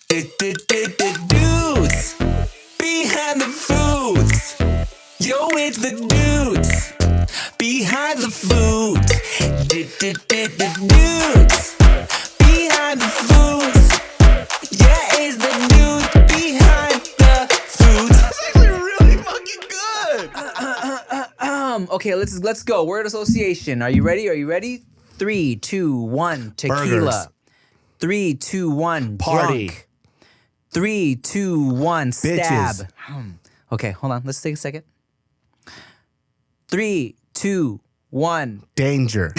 Dudes behind the foods. Yo, it's the dudes behind the foods. Dudes behind the foods. Yeah, it's the dudes behind the foods. That's actually really fucking good. Okay, let's go. Word association. Are you ready? 3, 2, 1. Tequila. Burgers. 3, 2, 1. Party. Drunk. 3, 2, 1. Stab. Bitches. Okay, hold on. Let's take a second. 3, 2, 1. Danger.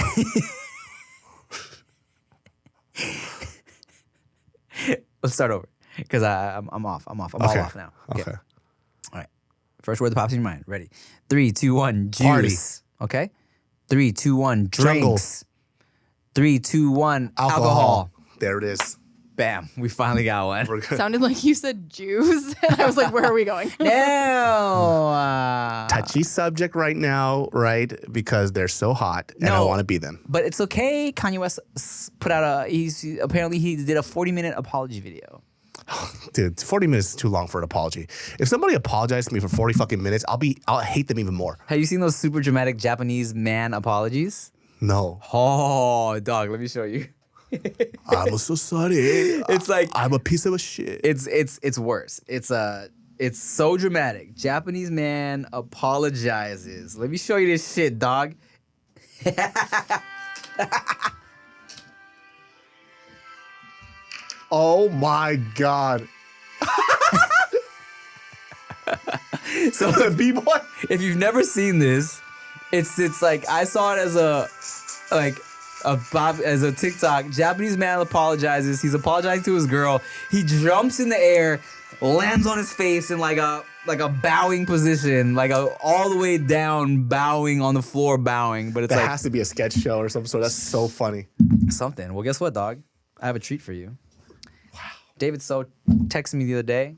Let's start over because I'm off. I'm all off now. Okay. All right. First word that pops in your mind. Ready? 3, 2, 1. Juice. Party. Okay. 3, 2, 1. Jungle. Drinks. 3, 2, 1. Alcohol. There it is. Bam. We finally got one. We're good. Sounded like you said Jews. And I was like, where are we going? No. Touchy subject right now, right? Because they're so hot and I No. want to be them. But it's okay. Kanye West put out he did a 40-minute apology video. Dude, 40 minutes is too long for an apology. If somebody apologizes to me for 40 fucking minutes, I'll hate them even more. Have you seen those super dramatic Japanese man apologies? No. Oh, dog, let me show you. I'm so sorry. It's like I'm a piece of a shit. it's worse. It's so dramatic. Japanese man apologizes. Let me show you this shit, dog. Oh my God. So The B-boy? if you've never seen this, it's like I saw it as a TikTok. Japanese man apologizes. He's apologizing to his girl. He jumps in the air, lands on his face in like a bowing position, all the way down, bowing on the floor, bowing. But it's That like has to be a sketch show or some sort. That's so funny. something. Well, guess what, dog? I have a treat for you. Wow. David So texted me the other day.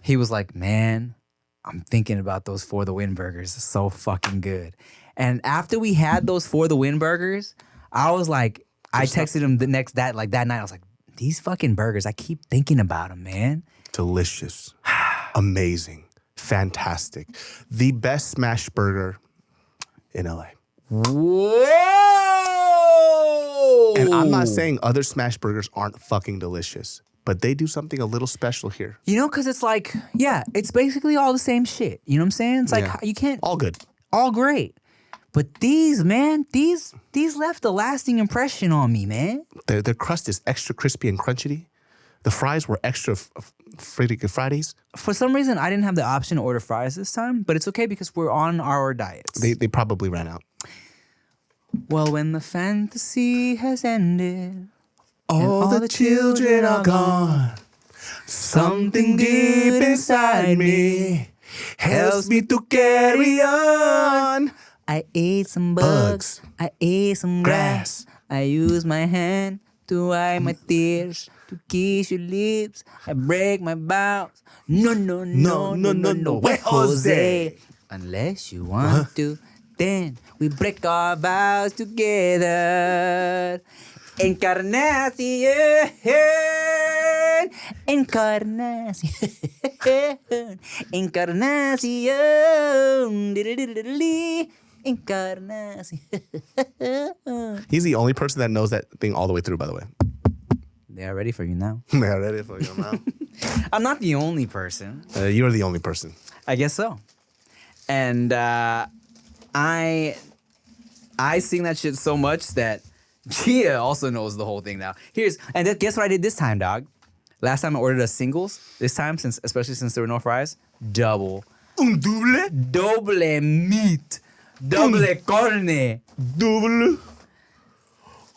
He was like, "Man, I'm thinking about those For the Win burgers. It's so fucking good." And after we had those For the Win burgers, I was like, I texted him that night. I was like, "These fucking burgers, I keep thinking about them, man." Delicious. Amazing. Fantastic. The best smash burger in LA. Whoa! And I'm not saying other smash burgers aren't fucking delicious, but they do something a little special here. You know, because it's like, yeah, it's basically all the same shit. You know what I'm saying? It's like, Yeah. you can't, All good. all great. But these, man, these left a lasting impression on me, man. Their crust is extra crispy and crunchy. The fries were extra Fridays. For some reason, I didn't have the option to order fries this time, but it's okay because we're on our diets. They probably ran out. Well, when the fantasy has ended, All the children are gone. Something deep inside me helps me to carry on. I ate some bugs, I ate some grass, I use my hand to wipe my tears, to kiss your lips, I break my vows. No, wait, Jose. Unless you want to, then we break our vows together. Encarnación, encarnación. He's the only person that knows that thing all the way through, by the way. They are ready for you now. Yeah, ready for you now. I'm not the only person. You're the only person. I guess so. And I sing that shit so much that Gia also knows the whole thing now. Guess what I did this time, dog? Last time I ordered a singles. This time, especially since there were no fries, double. Un double. Doble meat. Doble carne. Double.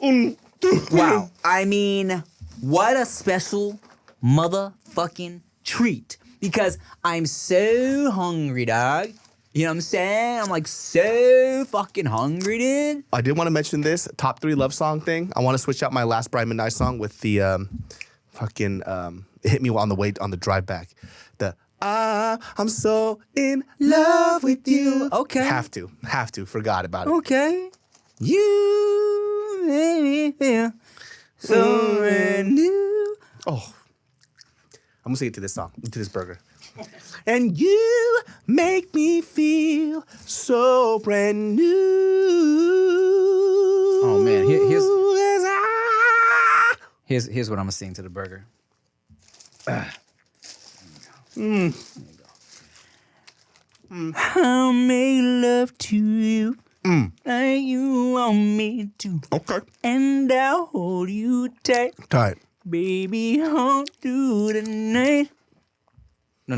Un double. Wow. I mean, what a special motherfucking treat. Because I'm so hungry, dog. You know what I'm saying? I'm like so fucking hungry, dude. I did want to mention this top 3 love song thing. I want to switch out my last Brian McKnight song with the fucking it hit me on the drive back. The I'm so in love with you. Okay. Have to. Forgot about it. Okay. You made me feel so brand new. Oh, I'm gonna sing it to this song, to this burger. And you make me feel so brand new. Oh man, here's here's what I'm gonna sing to the burger. I'll make love to you like you want me to, okay. and I'll hold you tight, Tight. baby, all through the night. No.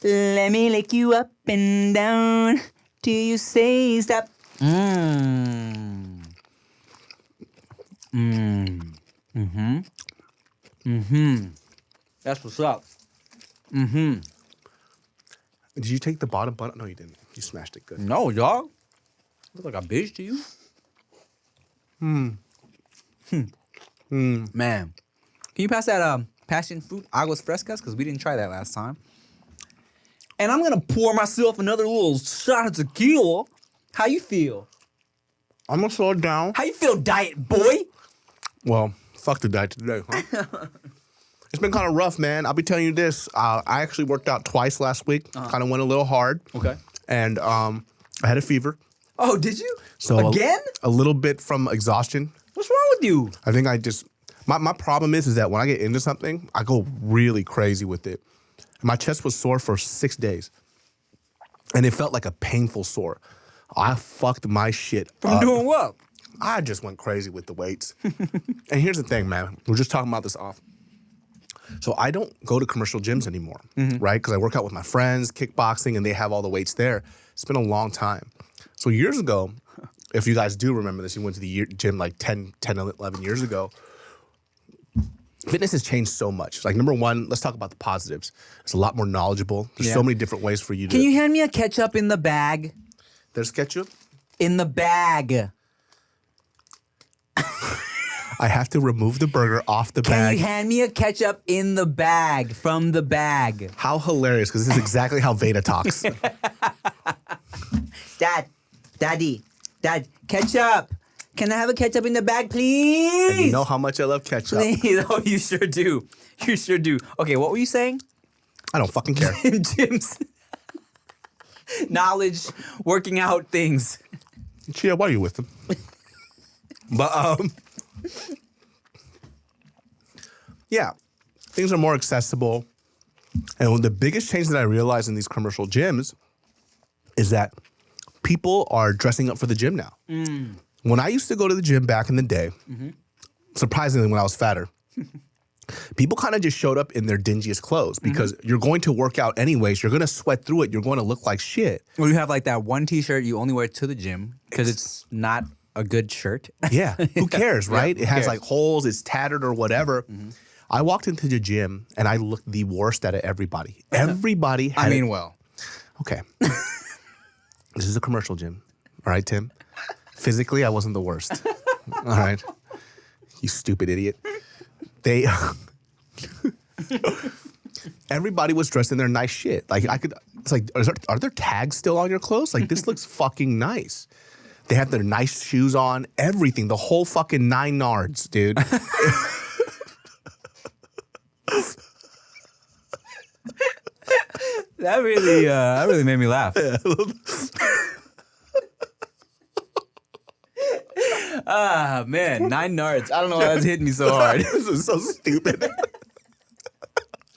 Let me lick you up and down till you say stop. That's what's up. Did you take the bottom bun? No, you didn't. You smashed it good. No, dog. Look like a bitch to you. Man, can you pass that passion fruit aguas frescas? Because we didn't try that last time. And I'm gonna pour myself another little shot of tequila. How you feel? I'm gonna slow it down. How you feel, diet boy? Well, fuck the diet today, huh? It's been kind of rough, man. I'll be telling you this. I actually worked out twice last week. Kind of went a little hard. Okay. And I had a fever. Oh, did you? So Again? A little bit from exhaustion. What's wrong with you? I think I just my problem is that when I get into something, I go really crazy with it. My chest was sore for 6 days, and it felt like a painful sore. I fucked my shit From up. doing what? I just went crazy with the weights. And here's the thing, man. We're just talking about this off. So I don't go to commercial gyms anymore, right? Because I work out with my friends, kickboxing, and they have all the weights there. It's been a long time. So years ago, if you guys do remember this, you went to the gym like 10, 11 years ago. Fitness has changed so much. Like, number one, let's talk about the positives. It's a lot more knowledgeable. There's so many different ways for you to... Can you hand me a ketchup in the bag? There's ketchup? In the bag. I have to remove the burger off the Can bag. you hand me a ketchup in the bag, from the bag? How hilarious, because this is exactly how Veda talks. Daddy, ketchup. Can I have a ketchup in the bag, please? And you know how much I love ketchup. Please. Oh, you sure do. You sure do. Okay, what were you saying? I don't fucking care. In gyms. Knowledge, working out things. Chia, why are you with them? But, yeah, things are more accessible. And the biggest change that I realized in these commercial gyms is that people are dressing up for the gym now. When I used to go to the gym back in the day, surprisingly when I was fatter, people kind of just showed up in their dingiest clothes because you're going to work out anyways. You're going to sweat through it. You're going to look like shit. Or you have like that one t-shirt you only wear to the gym because it's not a good shirt. Yeah, who cares, right? who It has cares? like holes, it's tattered or whatever. I walked into the gym and I looked the worst out of everybody. Everybody had well. Okay. This is a commercial gym. All right, Tim? Physically, I wasn't the worst. All right? You stupid idiot. They... Everybody was dressed in their nice shit. Like, it's like, are there tags still on your clothes? Like, this looks fucking nice. They have their nice shoes on, everything, the whole fucking 9 nards, dude. That really made me laugh. Ah, man, 9 nards. I don't know why that's hitting me so hard. This is so stupid.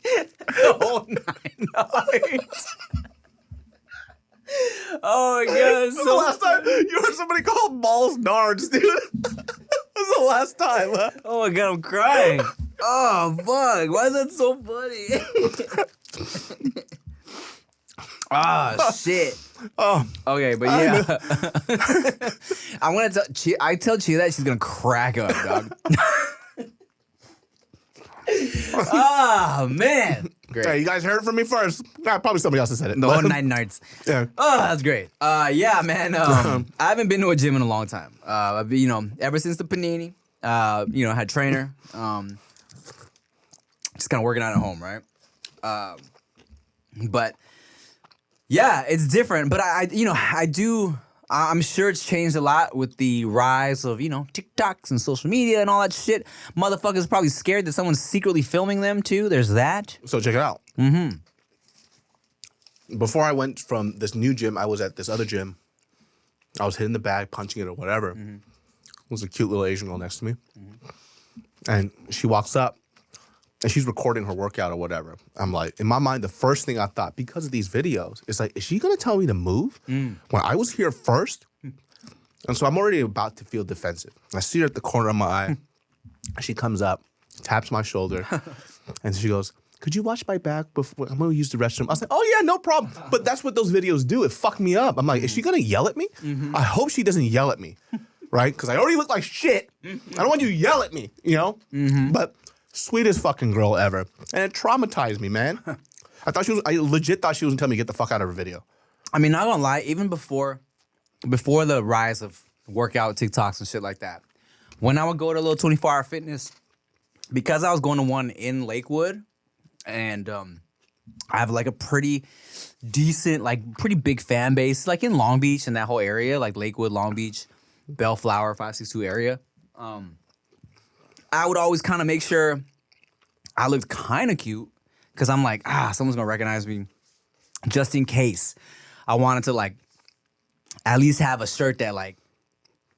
The whole 9 nards. Oh my god, The last time you heard somebody call balls nards, dude. That was the last time, huh? oh my god, I'm crying. Oh fuck, why is that so funny? Ah, shit. Oh, Okay, but yeah. I'm gonna tell I tell Chia that she's gonna crack up, dog. Ah, man. Great. hey, you guys heard it from me first. Nah, probably somebody else has said it. The whole 9 nards. Yeah. Oh, that's great. Yeah, man. I haven't been to a gym in a long time. Ever since the panini, had trainer. Just kind of working out at home, right? But yeah, it's different. But I I'm sure it's changed a lot with the rise of, TikToks and social media and all that shit. Motherfuckers probably scared that someone's secretly filming them too. There's that. So check it out. Before I went from this new gym, I was at this other gym. I was hitting the bag, punching it or whatever. There was a cute little Asian girl next to me. And she walks up and she's recording her workout or whatever. I'm like, in my mind, the first thing I thought, because of these videos, is like, is she gonna tell me to move when I was here first? And so I'm already about to feel defensive. I see her at the corner of my eye. She comes up, taps my shoulder, and she goes, could you watch my back before I'm gonna use the restroom? I was like, oh yeah, no problem. But that's what those videos do. It fucked me up. I'm like, is she gonna yell at me? I hope she doesn't yell at me, right? Because I already look like shit. I don't want you to yell at me, But sweetest fucking girl ever. And it traumatized me, man. I legit thought she was gonna tell me to get the fuck out of her video. I mean, not gonna lie, even before the rise of workout TikToks and shit like that, when I would go to a little 24-hour fitness, because I was going to one in Lakewood, and I have like a pretty decent, like pretty big fan base, like in Long Beach and that whole area, like Lakewood, Long Beach, Bellflower, 562 area. I would always kind of make sure I looked kind of cute because I'm like, someone's gonna recognize me, just in case. I wanted to like at least have a shirt that like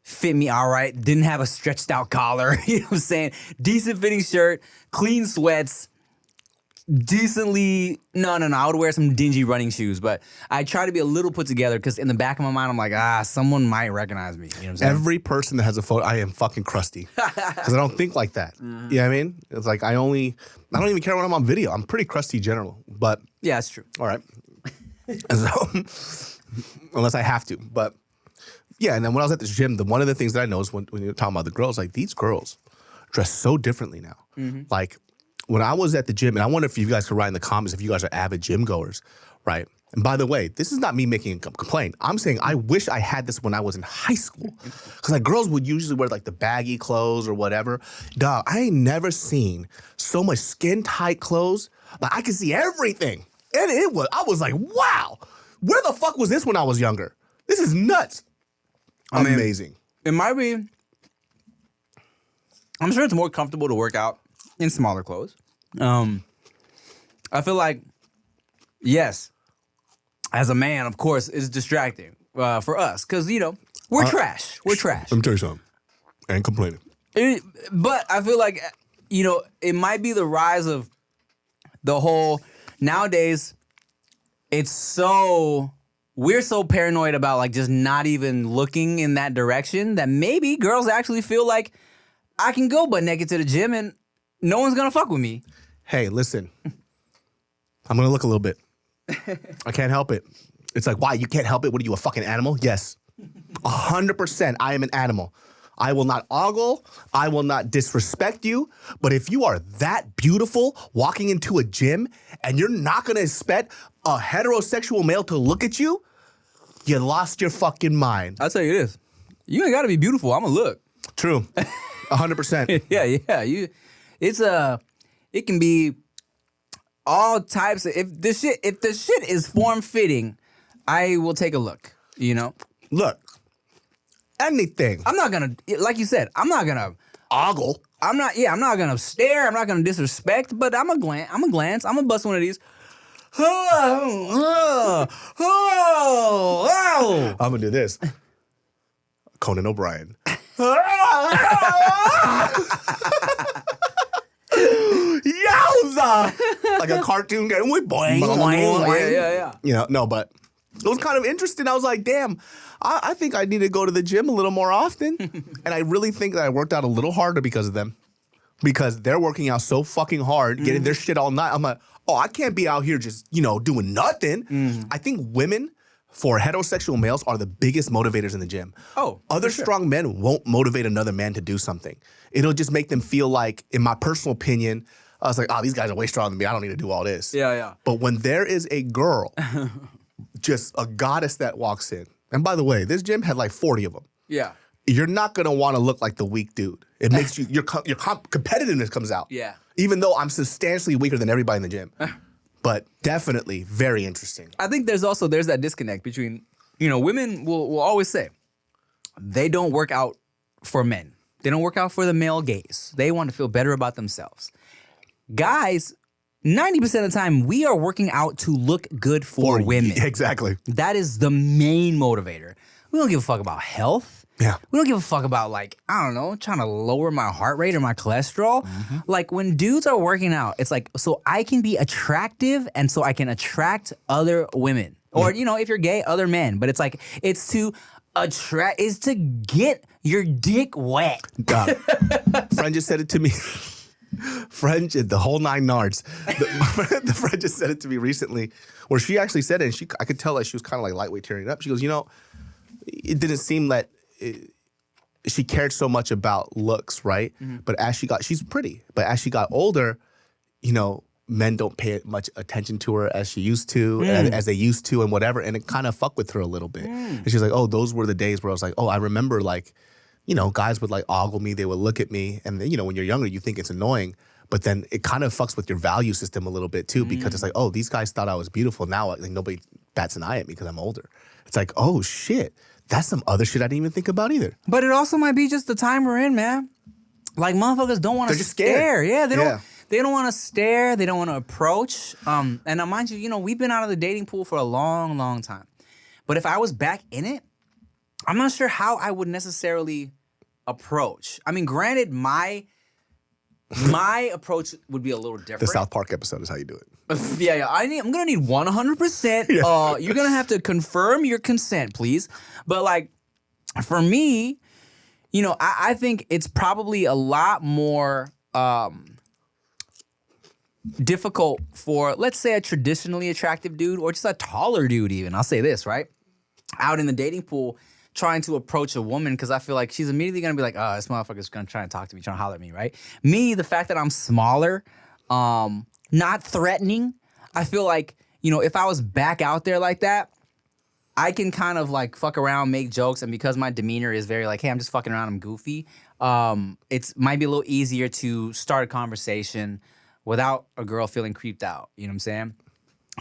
fit me all right, didn't have a stretched out collar, you know what I'm saying? Decent fitting shirt, clean sweats, decently, no, I would wear some dingy running shoes, but I try to be a little put together because in the back of my mind, I'm like, someone might recognize me. You know what I'm saying? Every person that has a photo, I am fucking crusty because I don't think like that. You know what I mean? It's like I don't even care when I'm on video. I'm pretty crusty in general, but Yeah, that's true. all right. And so, unless I have to, but yeah. And then when I was at this gym, one of the things that I noticed when you're talking about the girls, like these girls dress so differently now. Like when I was at the gym, and I wonder if you guys could write in the comments if you guys are avid gym goers, right? And by the way, this is not me making a complaint. I'm saying I wish I had this when I was in high school. Because like girls would usually wear like the baggy clothes or whatever. Dog, I ain't never seen so much skin tight clothes. Like I could see everything. And I was like, wow, where the fuck was this when I was younger? This is nuts. Amazing. It might be, I'm sure it's more comfortable to work out in smaller clothes. I feel like, yes, as a man, of course, it's distracting for us because, we're trash. We're trash. Let me tell you something. I ain't complaining. But I feel like, it might be the rise of the whole, nowadays, we're so paranoid about like just not even looking in that direction that maybe girls actually feel like I can go butt naked to the gym and no one's gonna fuck with me. Hey, listen. I'm gonna look a little bit. I can't help it. It's like, why? You can't help it? What are you, a fucking animal? Yes. 100% I am an animal. I will not ogle. I will not disrespect you. But if you are that beautiful walking into a gym and you're not gonna expect a heterosexual male to look at you, you lost your fucking mind. I'll tell you this. You ain't gotta be beautiful. I'ma look. True. 100%. Yeah. It can be all types of, if the shit is form fitting, I will take a look, Look, anything. I'm not gonna, like you said, I'm not gonna Ogle. I'm not gonna stare, I'm not gonna disrespect, but I'm a glance, I'm gonna bust one of these. I'm gonna do this. Conan O'Brien. Yowza! Like a cartoon game with boing, boing. Yeah. No, but it was kind of interesting. I was like, damn, I think I need to go to the gym a little more often. And I really think that I worked out a little harder because of them. Because they're working out so fucking hard, getting their shit all night. I'm like, I can't be out here just, doing nothing. I think women, for heterosexual males, are the biggest motivators in the gym. Other strong men won't motivate another man to do something. It'll just make them feel like, in my personal opinion, I was like, these guys are way stronger than me. I don't need to do all this. Yeah. But when there is a girl, just a goddess that walks in, and by the way, this gym had like 40 of them. Yeah. You're not gonna want to look like the weak dude. It makes you your competitiveness comes out. Yeah. Even though I'm substantially weaker than everybody in the gym, but definitely very interesting. I think there's that disconnect between women will always say they don't work out for men. They don't work out for the male gaze. They want to feel better about themselves. Guys, 90% of the time, we are working out to look good for women. Exactly. That is the main motivator. We don't give a fuck about health. Yeah. We don't give a fuck about, like, I don't know, trying to lower my heart rate or my cholesterol. Like, when dudes are working out, it's like, so I can be attractive and so I can attract other women. Or, if you're gay, other men. But it's like, it's to get your dick wet. Friend just said it to me. Friend, the whole 9 yards. The friend just said it to me recently, where she actually said it, and I could tell that she was kind of like lightweight tearing it up. She goes, it didn't seem that she cared so much about looks, right? But she's pretty. But as she got older, men don't pay much attention to her as she used to, as they used to, and whatever. And it kind of fucked with her a little bit. And she's like, oh, those were the days where I was like, oh, I remember like, guys would like ogle me, they would look at me. And then, when you're younger, you think it's annoying. But then it kind of fucks with your value system a little bit too, because it's like, oh, these guys thought I was beautiful. Now like nobody bats an eye at me because I'm older. It's like, oh shit, that's some other shit I didn't even think about either. But it also might be just the time we're in, man. Like motherfuckers don't want to stare. Yeah, they don't. They don't want to stare. They don't want to approach. And now, mind you, we've been out of the dating pool for a long, long time. But if I was back in it, I'm not sure how I would necessarily approach. I mean, granted, my approach would be a little different. The South Park episode is how you do it. Yeah. I'm gonna need 100%. You're gonna have to confirm your consent, please. But like, for me, I think it's probably a lot more difficult for, let's say, a traditionally attractive dude or just a taller dude even. I'll say this, right? Out in the dating pool, trying to approach a woman, because I feel like she's immediately going to be like, oh, this motherfucker's going to try and talk to me, trying to holler at me, right? Me, the fact that I'm smaller, not threatening, I feel like, if I was back out there like that, I can kind of like fuck around, make jokes, and because my demeanor is very like, hey, I'm just fucking around, I'm goofy, it might be a little easier to start a conversation without a girl feeling creeped out. You know what I'm saying?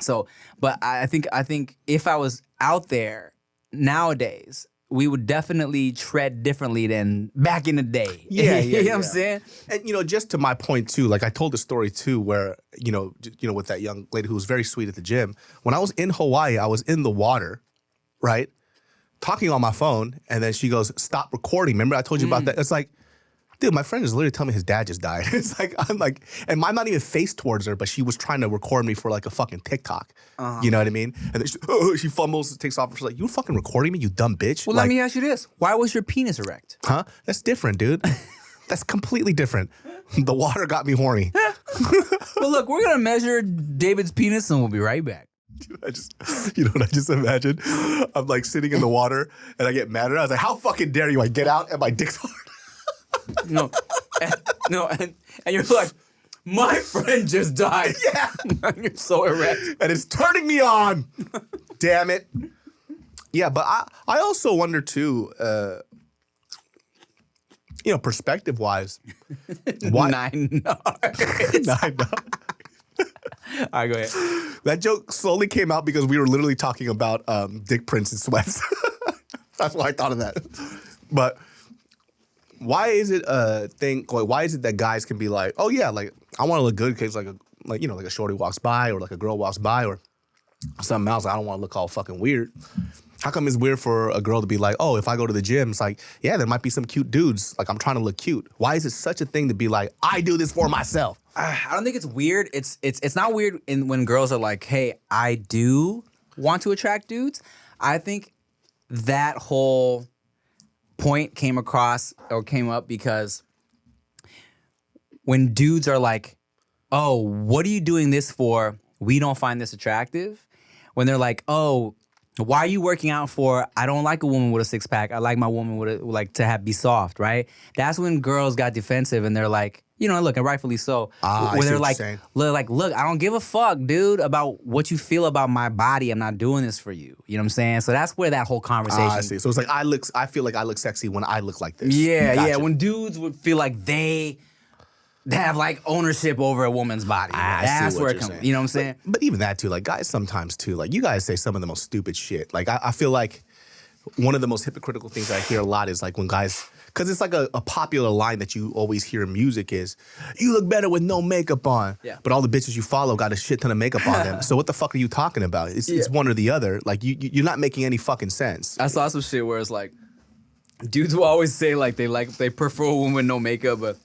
So, but I think if I was out there nowadays, we would definitely tread differently than back in the day. Yeah, you know what I'm saying? And just to my point too, like I told a story too, where with that young lady who was very sweet at the gym. When I was in Hawaii, I was in the water, right, talking on my phone, and then she goes, "Stop recording." Remember I told you about that? It's like, dude, my friend is literally telling me his dad just died. It's like, I'm like, and I'm not even faced towards her, but she was trying to record me for like a fucking TikTok. You know what I mean? And then she fumbles, takes off, and she's like, you fucking recording me, you dumb bitch? Well, like, let me ask you this. Why was your penis erect? Huh? That's different, dude. That's completely different. The water got me horny. Well, look, we're going to measure David's penis and we'll be right back. You know what I just imagine? I'm like sitting in the water and I get mad at her. I was like, how fucking dare you? I get out and my dick's hard. And you're like, my friend just died. Yeah. You're so erect. And it's turning me on. Damn it. Yeah, but I also wonder too, perspective-wise. Why? 9 yards. 9 yards. All right, go ahead. That joke slowly came out because we were literally talking about dick prints and sweats. That's why I thought of that. But why is it a thing? Like, why is it that guys can be like, oh yeah, like I want to look good because like a shorty walks by or like a girl walks by or something else. I don't want to look all fucking weird. How come it's weird for a girl to be like, oh, if I go to the gym, it's like, yeah, there might be some cute dudes. Like I'm trying to look cute. Why is it such a thing to be like, I do this for myself? I don't think it's weird. It's not weird when girls are like, hey, I do want to attract dudes. I think that whole point came up because when dudes are like, oh, what are you doing this for? We don't find this attractive. When they're like, oh, why are you working out for? I don't like a woman with a six pack. I like my woman to be soft, right? That's when girls got defensive and they're like, look, and rightfully so. When they're like, look, I don't give a fuck, dude, about what you feel about my body. I'm not doing this for you. You know what I'm saying? So that's where that whole conversation. I see. So it's like I feel like I look sexy when I look like this. Yeah, Gotcha. yeah. When dudes would feel like they have like ownership over a woman's body. I see That's what where it you're comes. saying. You know what I'm saying? But even that too, like guys sometimes too, like you guys say some of the most stupid shit. Like I feel like one of the most hypocritical things I hear a lot is like when guys, because it's like a popular line that you always hear in music is, you look better with no makeup on. Yeah. But all the bitches you follow got a shit ton of makeup on them. So what the fuck are you talking about? It's one or the other. Like you're not making any fucking sense. I saw some shit where it's like, dudes will always say like they prefer a woman with no makeup, but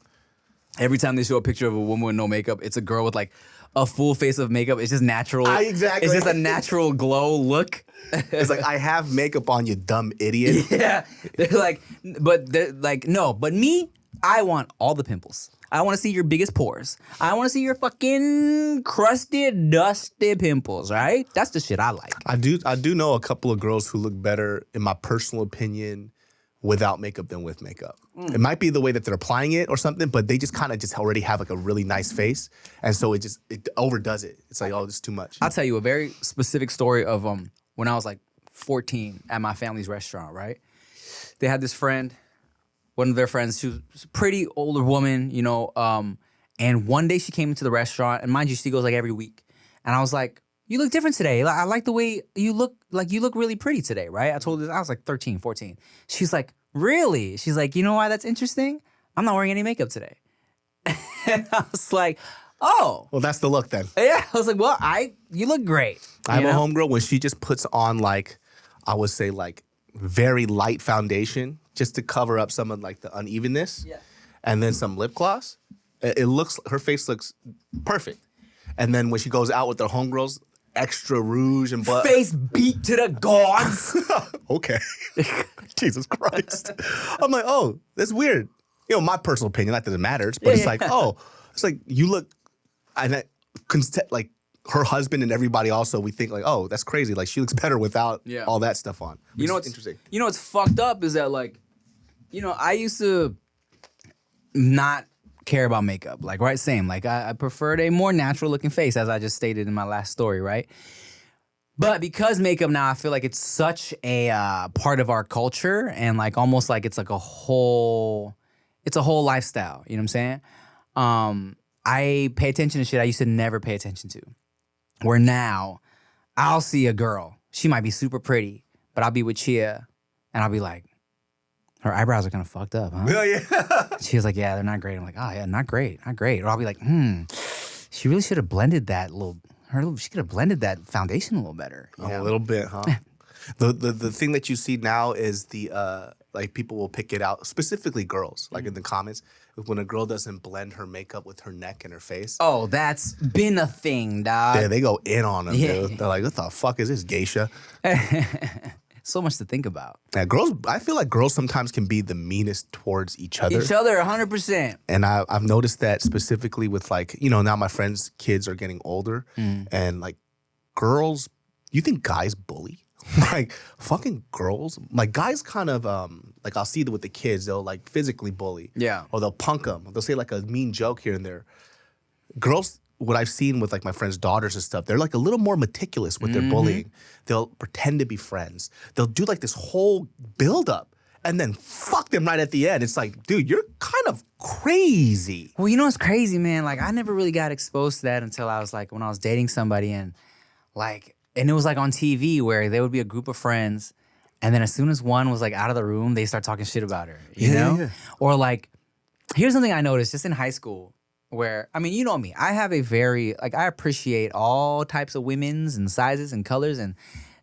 every time they show a picture of a woman with no makeup, it's a girl with like a full face of makeup. It's just natural. Exactly. It's just a natural glow look. It's like, I have makeup on, you dumb idiot. Yeah. They're like, no, but me, I want all the pimples. I want to see your biggest pores. I want to see your fucking crusted, dusty pimples, right? That's the shit I like. I do know a couple of girls who look better, in my personal opinion, without makeup than with makeup. It might be the way that they're applying it or something, but they just kind of just already have like a really nice face. And so it overdoes it. It's like, oh, it's too much. I'll tell you a very specific story of when I was like 14 at my family's restaurant, right? They had this friend, one of their friends, she was a pretty older woman, you know, and one day she came into the restaurant, and mind you, she goes like every week. And I was like, you look different today. I like the way you look, like you look really pretty today, right? I told her, I was like 13, 14. She's like, really? She's like, you know why that's interesting? I'm not wearing any makeup today. And I was like, oh. Well, that's the look then. Yeah, I was like, well, you look great. I have you a know? homegirl when she just puts on like, I would say like very light foundation just to cover up some of like the unevenness. Yeah. And then some lip gloss. Her face looks perfect. And then when she goes out with her homegirls, extra rouge and blood. Face beat to the gods. Okay. Jesus Christ. I'm like, oh, that's weird. You know, my personal opinion, not that it matters, but it's like, oh, it's like you look, and like her husband and everybody also, we think like, oh, that's crazy. Like she looks better without all that stuff on. You know what's interesting? You know what's fucked up is that like, you know, I used to not care about makeup. Like, right, same. Like I preferred a more natural looking face, as I just stated in my last story, right? But because makeup now, I feel like it's such a part of our culture, and like almost like it's like a whole lifestyle. You know what I'm saying? I pay attention to shit I used to never pay attention to. Where now, I'll see a girl. She might be super pretty, but I'll be with Chia, and I'll be like, her eyebrows are kind of fucked up, huh? Oh, yeah. She was like, yeah, they're not great. I'm like, oh, yeah, not great. Or I'll be like, she really should have blended that she could have blended that foundation a little better. You know? A little bit, huh? The thing that you see now is the like people will pick it out, specifically girls, like in the comments, when a girl doesn't blend her makeup with her neck and her face. Oh, that's been a thing, dog. They go in on them, Yeah. dude. They're like, what the fuck is this, geisha? So much to think about. Yeah, I feel like girls sometimes can be the meanest towards each other. 100%. And I've noticed that specifically with like, you know, now my friends' kids are getting older and like girls, you think guys bully? Like fucking girls, like guys kind of like I'll see that with the kids, they'll like physically bully. Yeah. Or they'll punk them. They'll say like a mean joke here and there. Girls, what I've seen with like my friends' daughters and stuff, they're like a little more meticulous with their bullying. They'll pretend to be friends. They'll do like this whole build-up and then fuck them right at the end. It's like, dude, you're kind of crazy. Well, you know what's crazy, man? Like, I never really got exposed to that until I was like, when I was dating somebody, and it was like on TV where there would be a group of friends, and then as soon as one was like out of the room, they start talking shit about her, you know? Yeah. Or like, here's something I noticed just in high school where, I mean, you know me, I have a very, like, I appreciate all types of women's and sizes and colors and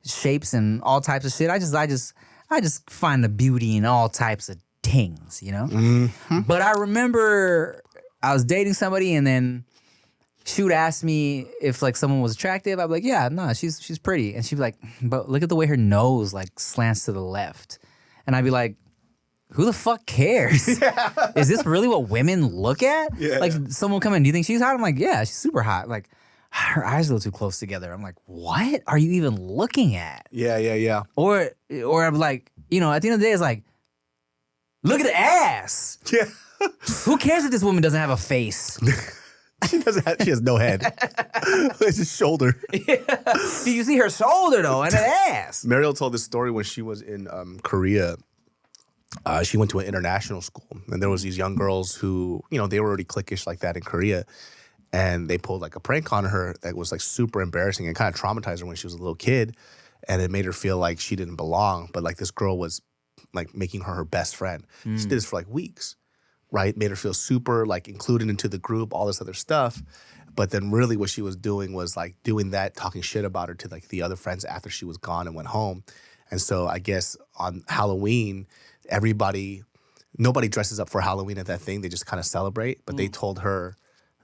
shapes and all types of shit. I just find the beauty in all types of things, you know? Mm-hmm. But I remember I was dating somebody, and then she would ask me if like someone was attractive. I'd be like, yeah, no, she's pretty. And she'd be like, but look at the way her nose like slants to the left. And I'd be like, who the fuck cares? Is this really what women look at? Yeah. Like someone come in, do you think she's hot? I'm like, yeah, she's super hot. Like her eyes are a little too close together. I'm like, what are you even looking at? Yeah. Or I'm like, you know, at the end of the day, it's like, look at the ass. Yeah. Who cares if this woman doesn't have a face? She has no head. It's a shoulder. Do you see her shoulder though and her ass? Mariel told this story when she was in Korea. she went to an international school, and there was these young girls who, they were already cliquish like that in Korea, and they pulled like a prank on her that was like super embarrassing and kind of traumatized her when she was a little kid, and it made her feel like she didn't belong. But like this girl was like making her best friend. She did this for like weeks, right? Made her feel super like included into the group, all this other stuff. But then really what she was doing was like doing that, talking shit about her to like the other friends after she was gone and went home. And so I guess on Halloween, nobody dresses up for Halloween at that thing. They just kind of celebrate. But they told her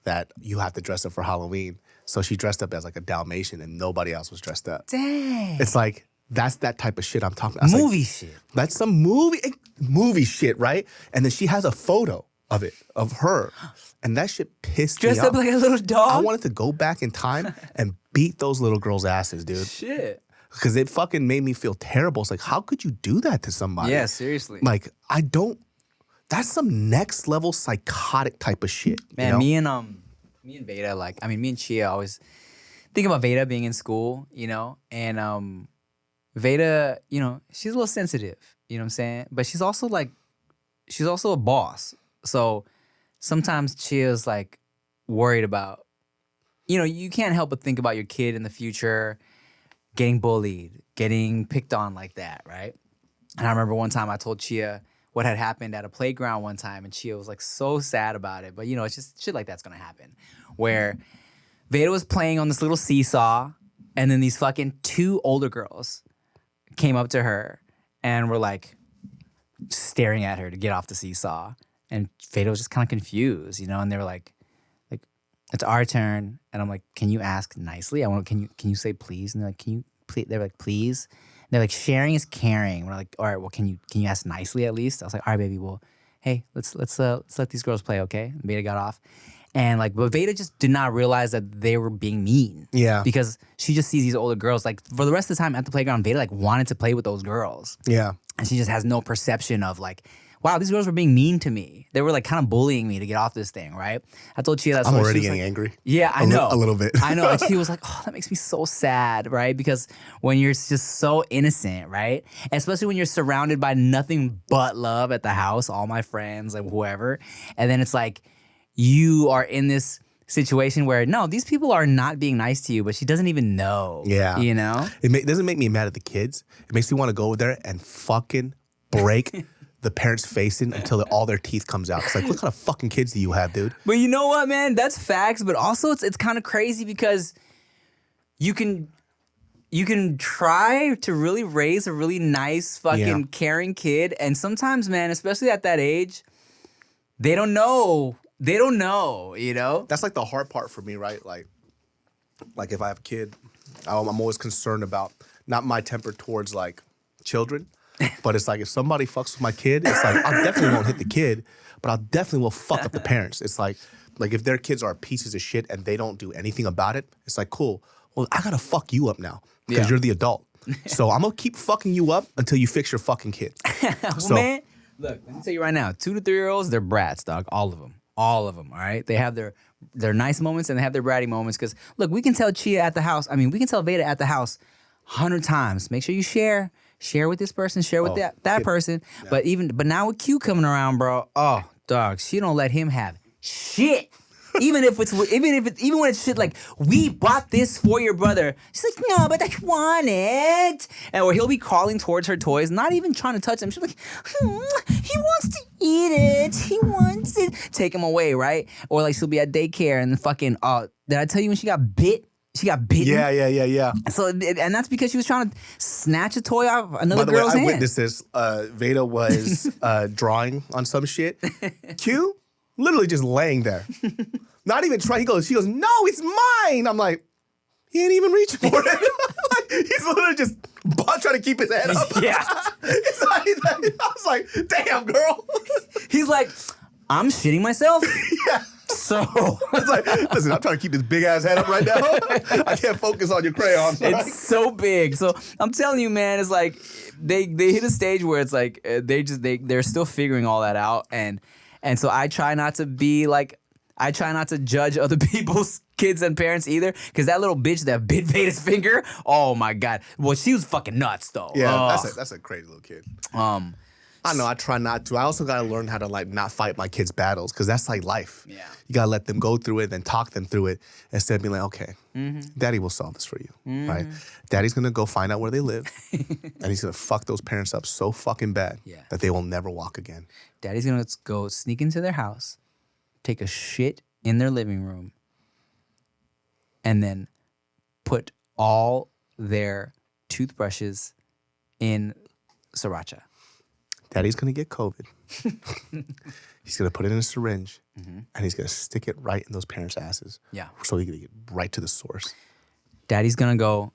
that you have to dress up for Halloween. So she dressed up as like a Dalmatian and nobody else was dressed up. Dang. It's like, that's that type of shit I'm talking about. Movie shit. That's some movie shit, right? And then she has a photo of her. And that shit pissed Dressed me up off. like a little dog? I wanted to go back in time and beat those little girls' asses, dude. Shit. Because it fucking made me feel terrible. It's like, how could you do that to somebody? Yeah, seriously. Like, that's some next level psychotic type of shit. Man, me and Veda, me and Chia always think about Veda being in school, and Veda, she's a little sensitive, you know what I'm saying? But she's also a boss. So sometimes Chia's like worried about, you can't help but think about your kid in the future getting bullied, getting picked on like that, right? And I remember one time I told Chia what had happened at a playground one time, and Chia was like so sad about it. But it's just shit like that's gonna happen. Where Veda was playing on this little seesaw, and then these fucking two older girls came up to her and were like staring at her to get off the seesaw. And Veda was just kind of confused, and they were like, it's our turn. And I'm like, can you ask nicely? Can you say please? And they're like, can you please? They're like, please. And they're like, sharing is caring. We're like, all right, well, can you ask nicely at least? I was like, all right, baby, well, hey, let's let these girls play, okay? And Veda got off. And but Veda just did not realize that they were being mean. Yeah. Because she just sees these older girls. Like for the rest of the time at the playground, Veda wanted to play with those girls. Yeah. And she just has no perception of like, wow, these girls were being mean to me. They were like kind of bullying me to get off this thing, right? I told Chia that I'm story. already She was getting like, angry. Yeah, I know. A little bit. I know. And she was like, oh, that makes me so sad, right? Because when you're just so innocent, right? Especially when you're surrounded by nothing but love at the house, all my friends and whoever. And then it's like you are in this situation where, no, these people are not being nice to you, but she doesn't even know. Yeah. It doesn't make me mad at the kids. It makes me want to go over there and fucking break the parents' face in until all their teeth comes out. It's like, what kind of fucking kids do you have, dude? But you know what, man? That's facts. But also, it's kind of crazy because you can try to really raise a really nice, fucking caring kid, and sometimes, man, especially at that age, they don't know. They don't know. That's like the hard part for me, right? Like if I have a kid, I'm always concerned about not my temper towards like children. But it's like if somebody fucks with my kid, it's like I definitely won't hit the kid, but I definitely will fuck up the parents. It's like if their kids are pieces of shit and they don't do anything about it, it's like, cool. Well, I gotta fuck you up now because you're the adult. So I'm gonna keep fucking you up until you fix your fucking kid. Well, man, look, let me tell you right now, 2 to 3 year olds, they're brats, dog. All of them. All of them, all right? They have their nice moments and they have their bratty moments. Because, look, we can tell Chia at the house, we can tell Veda at the house 100 times. Make sure you share. Share with this person, share with that person. Yeah. But now with Q coming around, bro, oh, dog, she don't let him have shit. Even when it's shit like, we bought this for your brother. She's like, no, but I want it. Or he'll be crawling towards her toys, not even trying to touch them. She's like, he wants to eat it. He wants it. Take him away, right? Or like she'll be at daycare and fucking, did I tell you when she got bit? She got bitten. Yeah. So, and that's because she was trying to snatch a toy off another By the way, girl's hand. I witnessed this. Veda was drawing on some shit. Q literally just laying there. Not even trying. She goes, no, it's mine. I'm like, he ain't even reaching for it. He's literally just trying to keep his head up. Yeah. I was like, damn, girl. He's like, I'm shitting myself. Yeah. So it's like, listen, I'm trying to keep this big ass head up right now. I can't focus on your crayon. It's so big. So I'm telling you, man, it's like they hit a stage where it's like they're still figuring all that out, and so I try not to judge other people's kids and parents either, because that little bitch that bit Veda's finger, oh my god, well, she was fucking nuts though. Yeah, that's a crazy little kid. I know. I try not to. I also gotta learn how to like not fight my kids' battles because that's like life. Yeah. You gotta let them go through it, then talk them through it instead of being like, okay, Daddy will solve this for you, right? Daddy's gonna go find out where they live, and he's gonna fuck those parents up so fucking bad Yeah. that they will never walk again. Daddy's gonna go sneak into their house, take a shit in their living room, and then put all their toothbrushes in sriracha. Daddy's gonna get COVID. He's gonna put it in a syringe, and he's gonna stick it right in those parents' asses. Yeah. So he can get right to the source. Daddy's gonna go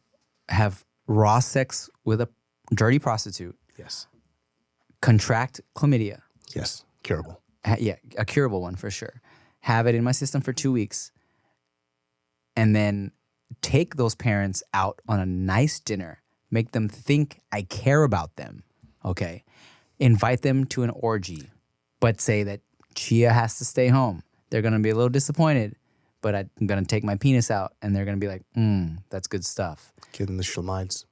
have raw sex with a dirty prostitute, Yes. contract chlamydia. Yes. Curable. Yeah, a curable one for sure. Have it in my system for 2 weeks, and then take those parents out on a nice dinner. Make them think I care about them. Okay. Invite them to an orgy, but say that Chia has to stay home. They're gonna be a little disappointed, but I'm gonna take my penis out, and they're gonna be like, that's good stuff. Give them the schlemides.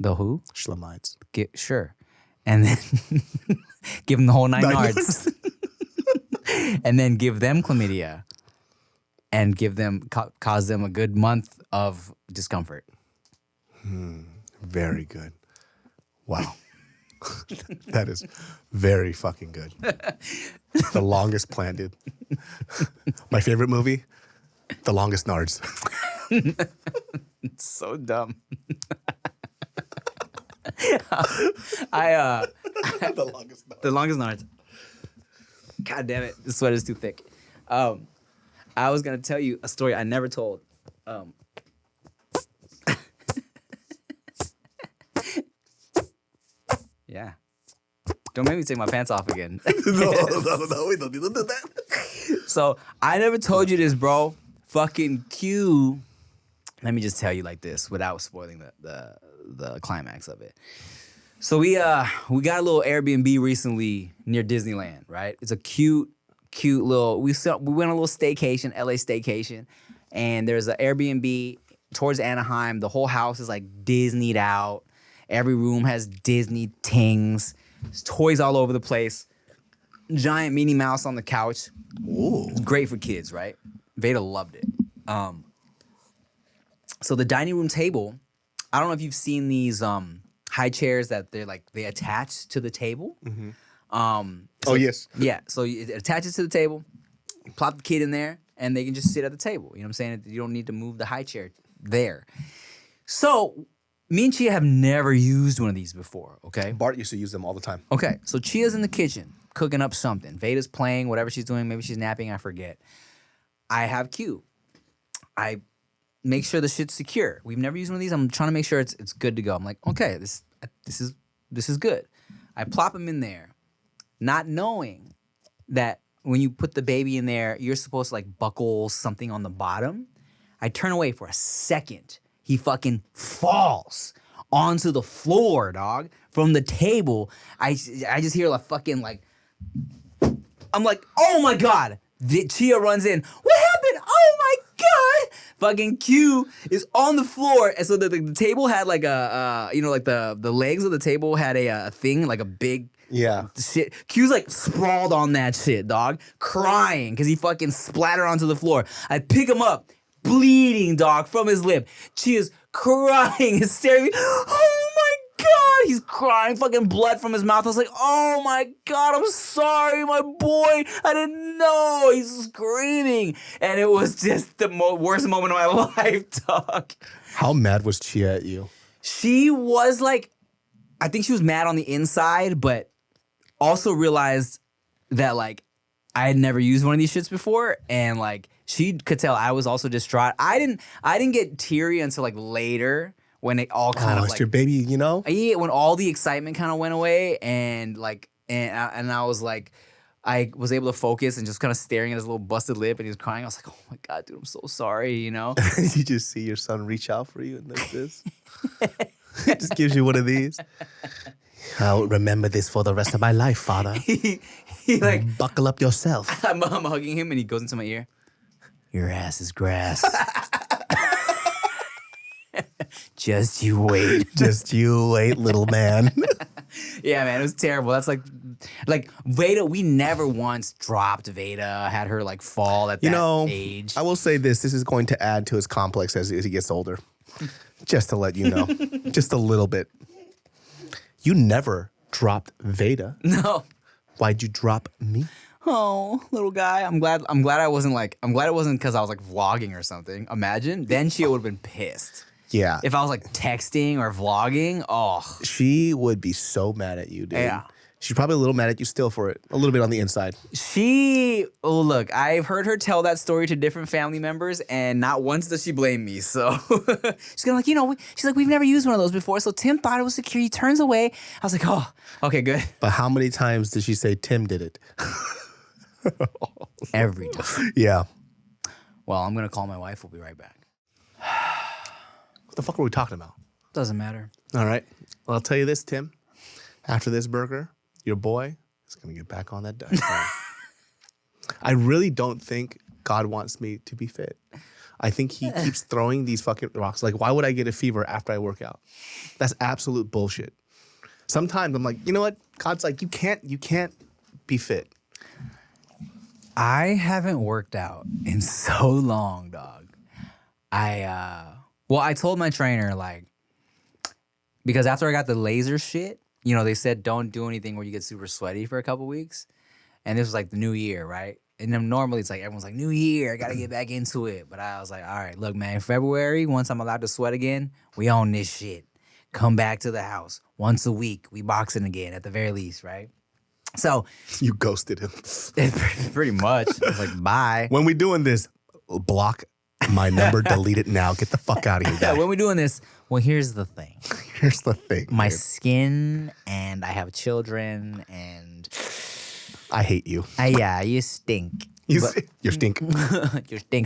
The who? Schlemides. Sure. And then give them the whole nine yards. And then give them chlamydia and give them, cause them a good month of discomfort. Very good. Wow. That is very fucking good. The longest plan, dude. My favorite movie, The Longest Nards. So dumb. The Longest Nards. The longest nards. God damn it, the sweater's too thick. I was gonna tell you a story I never told. Yeah. Don't make me take my pants off again. No, we don't need to do that. So I never told you this, bro. Fucking Q. Let me just tell you like this without spoiling the climax of it. So we got a little Airbnb recently near Disneyland, right? It's a cute little. We went on a little staycation, LA staycation, and there's an Airbnb towards Anaheim. The whole house is like Disneyed out. Every room has Disney tings. There's toys all over the place. Giant Minnie Mouse on the couch. Ooh. It's great for kids, right? Veda loved it. So the dining room table, I don't know if you've seen these high chairs that they attach to the table. Oh, yes. Yeah, so it attaches to the table, you plop the kid in there, and they can just sit at the table. You know what I'm saying? You don't need to move the high chair there. So me and Chia have never used one of these before, okay? Bart used to use them all the time. Okay, so Chia's in the kitchen cooking up something. Veda's playing, whatever she's doing. Maybe she's napping, I forget. I have Q. I make sure the shit's secure. We've never used one of these. I'm trying to make sure it's good to go. I'm like, okay, this is good. I plop him in there, not knowing that when you put the baby in there, you're supposed to like buckle something on the bottom. I turn away for a second. He fucking falls onto the floor, dog, from the table. I just hear a fucking like, I'm like, oh my God. Chia runs in. What happened? Oh my God. Fucking Q is on the floor. And so the table had like like the legs of the table had a thing, like a big shit. Q's like sprawled on that shit, dog, crying because he fucking splattered onto the floor. I pick him up, bleeding, dog, from his lip. Chia's crying, hysterical. Oh my God, he's crying, fucking blood from his mouth. I was like, oh my God, I'm sorry, my boy. I didn't know. He's screaming. And it was just the worst moment of my life, dog. How mad was Chia at you? She was like, I think she was mad on the inside, but also realized that like I had never used one of these shits before, and like she could tell I was also distraught. I didn't get teary until like later when it all kind of it's like your baby, you know? Yeah, when all the excitement kind of went away, and like and I was like, I was able to focus and just kind of staring at his little busted lip, and he was crying. I was like, oh my God, dude, I'm so sorry, you know? You just see your son reach out for you and like this. He just gives you one of these. I'll remember this for the rest of my life, father. he like Buckle up yourself. I'm hugging him, and he goes into my ear. Your ass is grass. Just you wait. Just you wait, little man. Yeah, man, it was terrible. That's like Like Veda, we never once dropped Veda, had her like fall at that age. I will say this is going to add to his complex as he gets older. Just to let you know. Just a little bit. You never dropped Veda. No. Why'd you drop me? Oh, little guy. I'm glad it wasn't because I was like vlogging or something. Imagine. Then she would have been pissed. Yeah. If I was like texting or vlogging, She would be so mad at you, dude. Yeah. She's probably a little mad at you still for it. A little bit on the inside. Look, I've heard her tell that story to different family members, and not once does she blame me. So she's gonna she's like, we've never used one of those before. So Tim thought it was secure. He turns away. I was like, oh, okay, good. But how many times did she say Tim did it? Every time. Yeah. Well, I'm gonna call my wife. We'll be right back. What the fuck were we talking about? Doesn't matter. All right. Well, I'll tell you this, Tim. After this burger, your boy is going to get back on that diet. I really don't think God wants me to be fit. I think he keeps throwing these fucking rocks. Like, why would I get a fever after I work out? That's absolute bullshit. Sometimes I'm like, you know what? God's like, you can't be fit. I haven't worked out in so long, dog. I told my trainer, like, because after I got the laser shit, they said don't do anything where you get super sweaty for a couple weeks. And this was like the new year, right? And then normally it's like everyone's like, new year, I got to get back into it. But I was like, all right, look, man, February, once I'm allowed to sweat again, we own this shit. Come back to the house. Once a week, we boxing again at the very least, right? So. You ghosted him. Pretty much. I was like, bye. When we doing this, block my number, delete it now. Get the fuck out of here, guy. When we doing this, well, here's the thing. Here's the thing. My skin, and I have children, and I hate you. Yeah, you stink. You stink. You stink.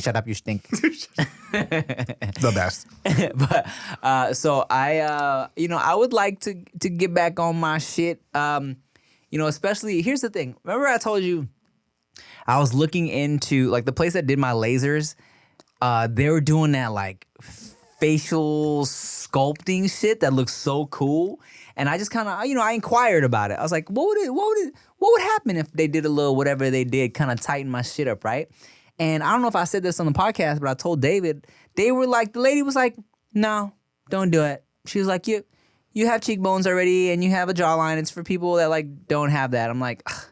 Shut up, you stink. The best. But so I would like to get back on my shit. Especially here's the thing. Remember I told you I was looking into like the place that did my lasers. They were doing that like facial sculpting shit that looks so cool, and I just kind of I inquired about it. I was like, what would happen if they did a little whatever they did, kind of tighten my shit up, right? And I don't know if I said this on the podcast, but I told David, they were like, the lady was like, no, don't do it. She was like, you have cheekbones already, and you have a jawline. It's for people that like don't have that. I'm like, ugh.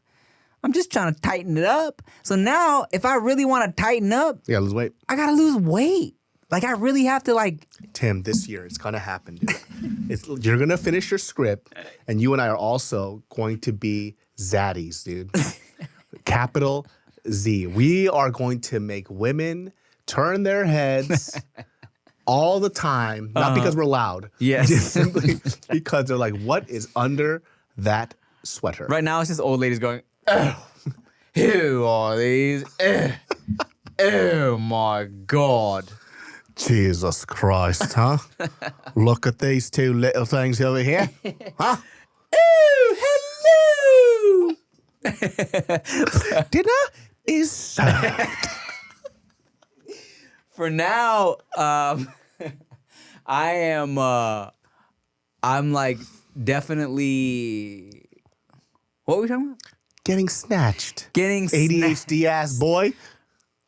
I'm just trying to tighten it up. So now, if I really want to tighten up, You gotta lose weight. I gotta lose weight. Like I really have to like. Tim, this year it's gonna happen, dude. You're gonna finish your script, and you and I are also going to be zaddies, dude. Capital Z. We are going to make women turn their heads all the time, not because we're loud. Yes. Just simply because they're like, what is under that sweater? Right now, it's just old ladies going, who are these? Oh my God. Jesus Christ, huh? Look at these two little things over here. Huh? Oh, hello. Dinner is served. For now, I am, I'm like definitely, what were we talking about? Getting snatched. Getting ADHD ass boy.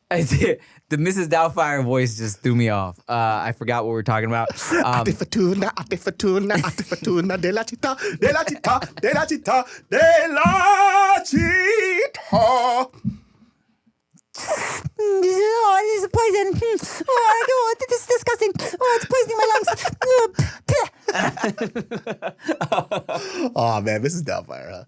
I did. The Mrs. Doubtfire voice just threw me off. I forgot what we were talking about. Atifatuna, de la chita, de la chita, de la chita, de la chita. Oh, this is poison. Oh, this is disgusting. Oh, it's poisoning my lungs. Oh man, Mrs. Doubtfire, huh?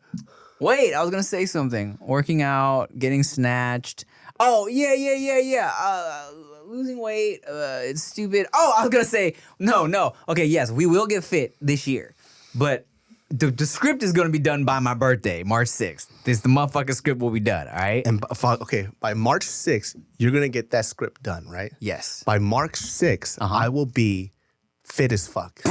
Wait, I was gonna say something. Working out, getting snatched. Oh, yeah. Losing weight, it's stupid. Oh, I was gonna say, no. Okay, yes, we will get fit this year. But the script is gonna be done by my birthday, March 6th. The motherfucking script will be done, all right? And by March 6th, you're gonna get that script done, right? Yes. By March 6th, I will be fit as fuck.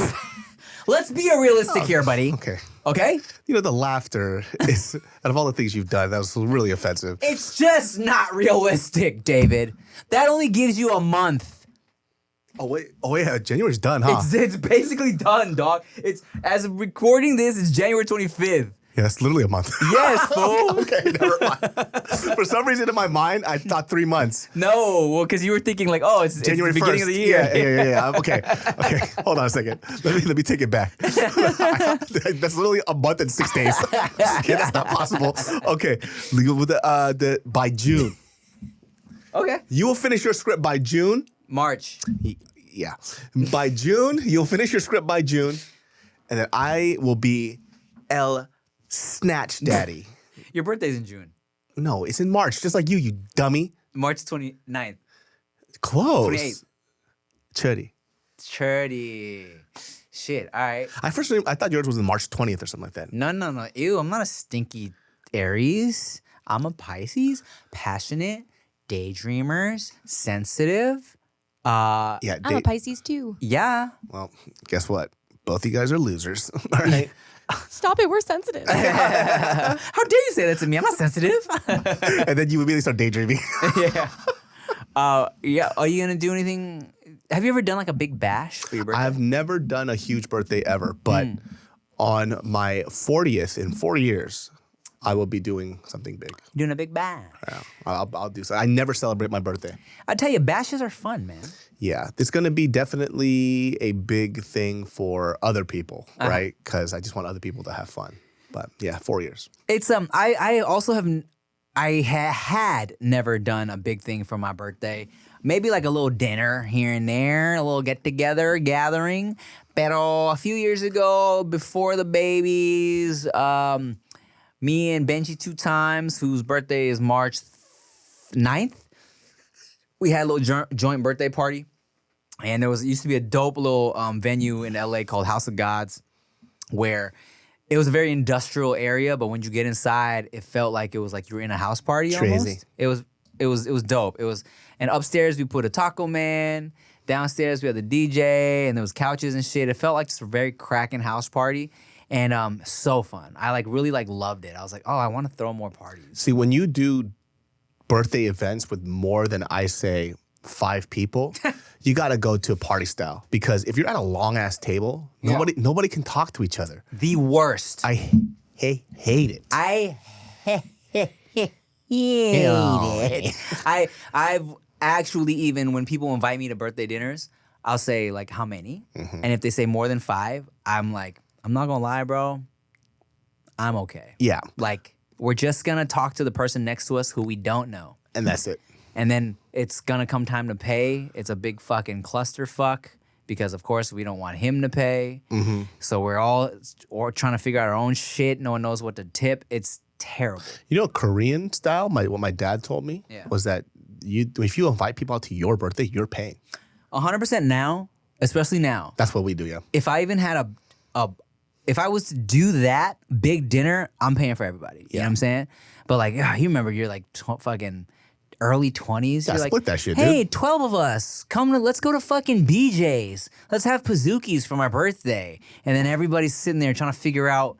Let's be realistic here, buddy. Okay. Okay? You know, the laughter is, out of all the things you've done, that was really offensive. It's just not realistic, David. That only gives you a month. Oh, yeah, January's done, huh? It's basically done, dog. It's as of recording this, it's January 25th. Yeah, that's literally a month. Yes, fool. Okay, never mind. For some reason in my mind, I thought 3 months. No, well, because you were thinking like, oh, it's January the beginning 1st. of the year. Yeah. Okay. Hold on a second. Let me take it back. That's literally a month and 6 days. Yeah, that's not possible. Okay, legal with the by June. Okay. You will finish your script by June. March. Yeah, by June you'll finish your script by June, and then I will be El Snatch Daddy. Your birthday's in June. No, it's in March, just like you dummy. March 29th. Close. 28th. Chuddy. 30. Shit. All right. I thought yours was in March 20th or something like that. No. Ew, I'm not a stinky Aries. I'm a Pisces. Passionate, daydreamers, sensitive. Yeah, I'm a Pisces too. Yeah. well, guess what? Both you guys are losers. All right. Stop it. We're sensitive. How dare you say that to me? I'm not sensitive. And then you immediately start daydreaming. Yeah. Yeah. Are you gonna do anything? Have you ever done like a big bash for your birthday? I've never done a huge birthday ever, but on my 40th in 4 years, I will be doing something big. Doing a big bash. Yeah, I'll do so. I never celebrate my birthday. I tell you, bashes are fun, man. Yeah, it's going to be definitely a big thing for other people, right? Because I just want other people to have fun. But yeah, 4 years. It's I also have had never done a big thing for my birthday. Maybe like a little dinner here and there, a little get together, gathering. Pero a few years ago, before the babies, me and Benji 2 times, whose birthday is March 9th, we had a little joint birthday party. And there used to be a dope little venue in LA called House of Gods, where it was a very industrial area, but when you get inside, it felt like it was like you were in a house party almost. Crazy. It was dope. And upstairs we put a taco man. Downstairs we had the DJ, and there was couches and shit. It felt like just a very cracking house party, and so fun. I really loved it. I was like, oh, I want to throw more parties. See, when you do birthday events with more than, I say, 5 people, you got to go to a party style. Because if you're at a long-ass table, nobody can talk to each other. The worst. I hate it. I hate it. I've actually, even when people invite me to birthday dinners, I'll say like, how many? And if they say more than 5, I'm like, I'm not gonna lie, bro. I'm okay. Yeah. Like, we're just gonna talk to the person next to us who we don't know. And that's it. And then it's gonna come time to pay. It's a big fucking clusterfuck because, of course, we don't want him to pay. So we're all trying to figure out our own shit. No one knows what to tip. It's terrible. You know, Korean style, what my dad told me was that if you invite people out to your birthday, you're paying. 100% now, especially now. That's what we do, yeah. If I even had if I was to do that big dinner, I'm paying for everybody. You know what I'm saying? But like, you remember you're like fucking early 20s. Yeah, you're like, split that shit, hey, dude. 12 of us, let's go to fucking BJ's. Let's have Pazookies for my birthday. And then everybody's sitting there trying to figure out,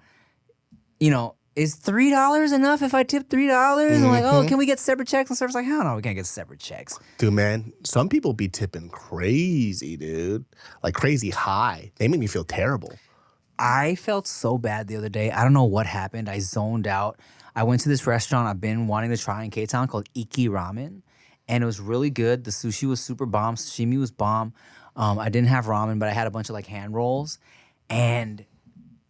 is $3 enough if I tip $3? I'm like, oh, can we get separate checks? And server's like, hell no, we can't get separate checks. Dude, man, some people be tipping crazy, dude. Like crazy high. They make me feel terrible. I felt so bad the other day. I don't know what happened. I zoned out. I went to this restaurant I've been wanting to try in K-Town called Iki Ramen, and it was really good. The sushi was super bomb. Sashimi was bomb. I didn't have ramen, but I had a bunch of like hand rolls, and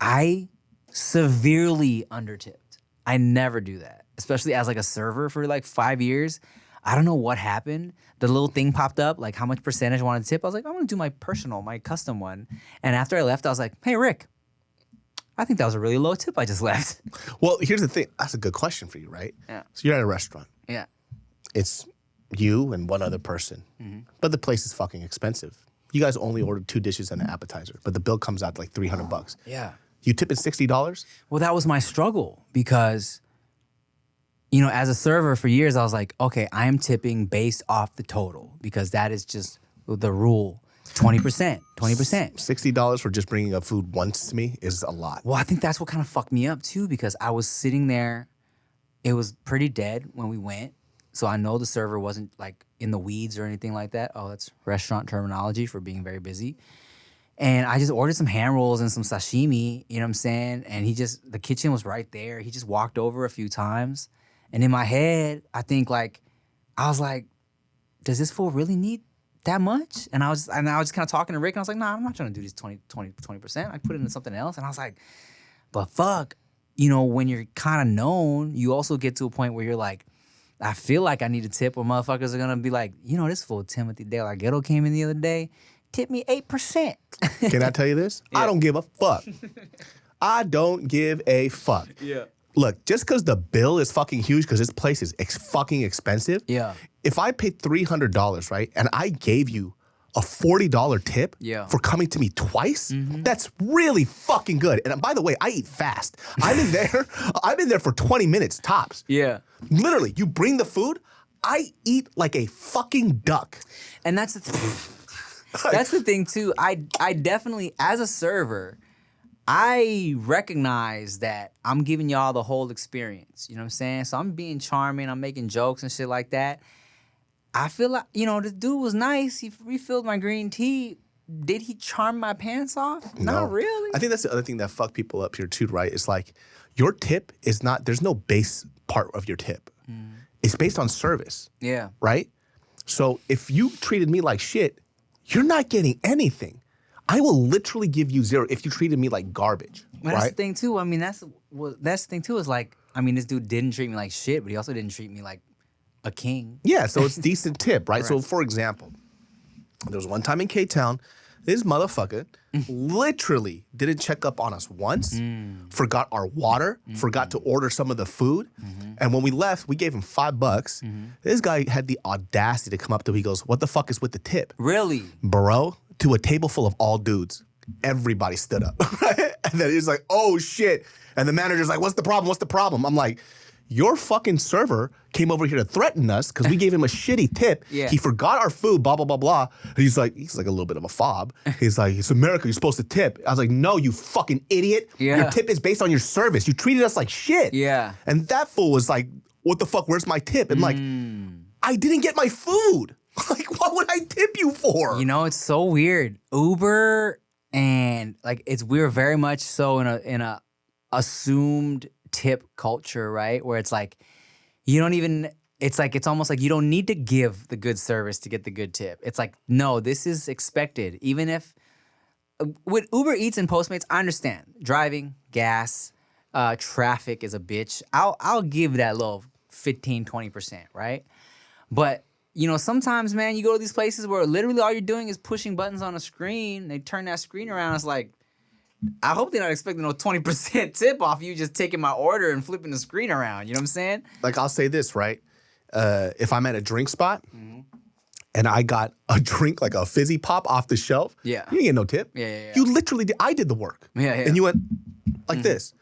I severely undertipped. I never do that, especially as like a server for like 5 years. I don't know what happened. The little thing popped up, like how much percentage I wanted to tip. I was like, I'm gonna do my custom one. And after I left, I was like, hey, Rick, I think that was a really low tip I just left. Well, here's the thing. That's a good question for you, right? Yeah. So you're at a restaurant. Yeah. It's you and one other person. But the place is fucking expensive. You guys only ordered 2 dishes and an appetizer, but the bill comes out to like $300. Yeah. You tipping $60? Well, that was my struggle because, as a server for years, I was like, okay, I am tipping based off the total because that is just the rule. 20%. $60 for just bringing up food once to me is a lot. Well, I think that's what kind of fucked me up too because I was sitting there. It was pretty dead when we went. So I know the server wasn't like in the weeds or anything like that. Oh, that's restaurant terminology for being very busy. And I just ordered some hand rolls and some sashimi, you know what I'm saying? And the kitchen was right there. He just walked over a few times. And in my head, I was like, does this fool really need that much? And I was just kind of talking to Rick, and I was like, nah, I'm not trying to do this 20%. I put it into something else. And I was like, but fuck, when you're kind of known, you also get to a point where you're like, I feel like I need a tip, or motherfuckers are gonna be like, this fool Timothy De La Ghetto came in the other day, tip me 8%. Can I tell you this? I don't give a fuck. I don't give a fuck. Yeah. Look, just because the bill is fucking huge, because this place is fucking expensive. Yeah. If I paid $300, right, and I gave you a $40 tip for coming to me twice, that's really fucking good. And by the way, I eat fast. I've been there for 20 minutes tops. Yeah. Literally, you bring the food, I eat like a fucking duck. And that's the thing too. I definitely, as a server, I recognize that I'm giving y'all the whole experience. You know what I'm saying? So I'm being charming, I'm making jokes and shit like that. I feel like, the dude was nice. He refilled my green tea. Did he charm my pants off? No. Not really. I think that's the other thing that fuck people up here too, right? It's like your tip is not, there's no base part of your tip. It's based on service. Yeah. Right? So if you treated me like shit, you're not getting anything. I will literally give you zero if you treated me like garbage. But right? that's the thing too. I mean, that's the thing too is like, this dude didn't treat me like shit, but he also didn't treat me like a king. Yeah, so it's decent tip, right? So for example, there was one time in K-Town, this motherfucker literally didn't check up on us once, forgot our water, forgot to order some of the food, and when we left, we gave him $5. This guy had the audacity to come up to me, he goes, what the fuck is with the tip? Really? Bro, to a table full of all dudes, everybody stood up, right? And then he's like, oh shit. And the manager's like, what's the problem? What's the problem? I'm like, your fucking server came over here to threaten us because we gave him a shitty tip. Yeah. He forgot our food, blah, blah, blah, blah. He's like a little bit of a fob. He's like, it's America, you're supposed to tip. I was like, no, you fucking idiot. Yeah. Your tip is based on your service. You treated us like shit. Yeah. And that fool was like, what the fuck, where's my tip? And like, I didn't get my food. Like, what would I tip you for? It's so weird. Uber and we're very much so in a assumed tip culture, right? Where it's like, it's almost like you don't need to give the good service to get the good tip. It's like, no, this is expected. Even if, with Uber Eats and Postmates, I understand. Driving, gas, traffic is a bitch. I'll give that little 15, 20%, right? But, sometimes, man, you go to these places where literally all you're doing is pushing buttons on a screen. They turn that screen around. It's like, I hope they're not expecting no 20% tip off you just taking my order and flipping the screen around. You know what I'm saying? Like, I'll say this, right? If I'm at a drink spot and I got a drink, like a fizzy pop off the shelf, Yeah. you didn't get no tip. Yeah. You literally did. I did the work. Yeah. And you went like this.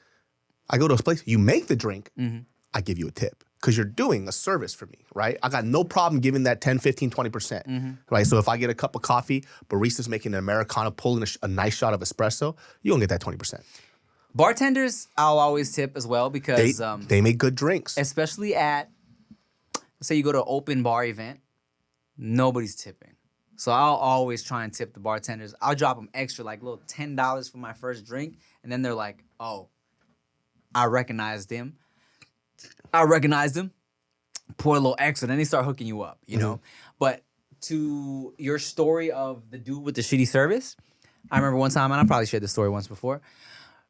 I go to a place, you make the drink, I give you a tip. Because you're doing a service for me, right? I got no problem giving that 10, 15, 20%, right? So if I get a cup of coffee, barista's making an Americano, pulling a nice shot of espresso, you don't get that 20%. Bartenders, I'll always tip as well because They make good drinks. especially at, let's say you go to an open bar event, nobody's tipping. So I'll always try and tip the bartenders. I'll drop them extra, like little $10 for my first drink, and then they're like, oh, I recognized him. Pour a little extra, then they start hooking you up, you know? But to your story of the dude with the shitty service, I remember one time, and I probably shared this story once before,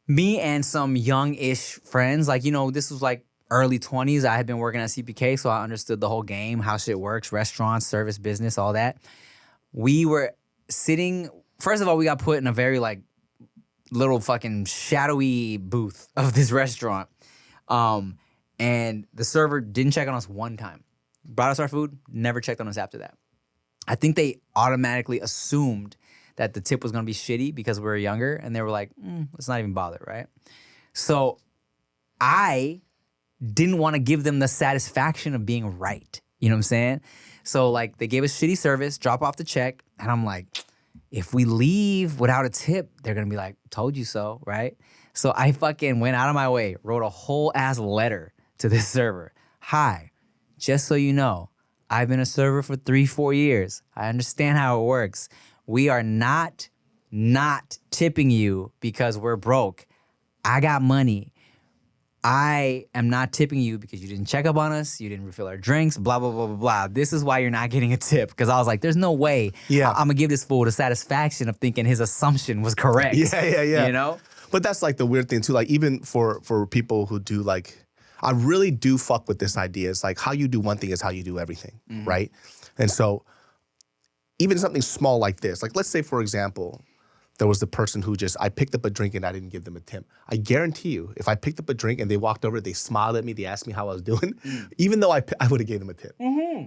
me and some young-ish friends, like, this was like early 20s. I had been working at CPK, so I understood the whole game, how shit works, restaurants, service, business, all that. We were sitting, first of all, we got put in a very like little fucking shadowy booth of this restaurant. And the server didn't check on us one time. Brought us our food, never checked on us after that. I think they automatically assumed that the tip was gonna be shitty because we were younger, and they were like, let's not even bother, right? So I didn't want to give them the satisfaction of being right. You know what I'm saying? So like they gave us shitty service, drop off the check, and I'm like, if we leave without a tip, they're gonna be like, told you so, right? So I fucking went out of my way, wrote a whole ass letter to this server. Hi, just so you know, I've been a server for 3-4 years. I understand how it works. We are not not tipping you because we're broke. I got money. I am not tipping you because you didn't check up on us. You didn't refill our drinks, blah, blah, blah, blah, blah. This is why you're not getting a tip. Because I was like, there's no way Yeah. I'm going to give this fool the satisfaction of thinking his assumption was correct. Yeah. You know? But that's like the weird thing too. Like even for people who do like, I really do fuck with this idea. It's like how you do one thing is how you do everything, right? And so even something small like this, like let's say for example, there was the person who I picked up a drink and I didn't give them a tip. I guarantee you, if I picked up a drink and they walked over, they smiled at me, they asked me how I was doing, even though I would have gave them a tip.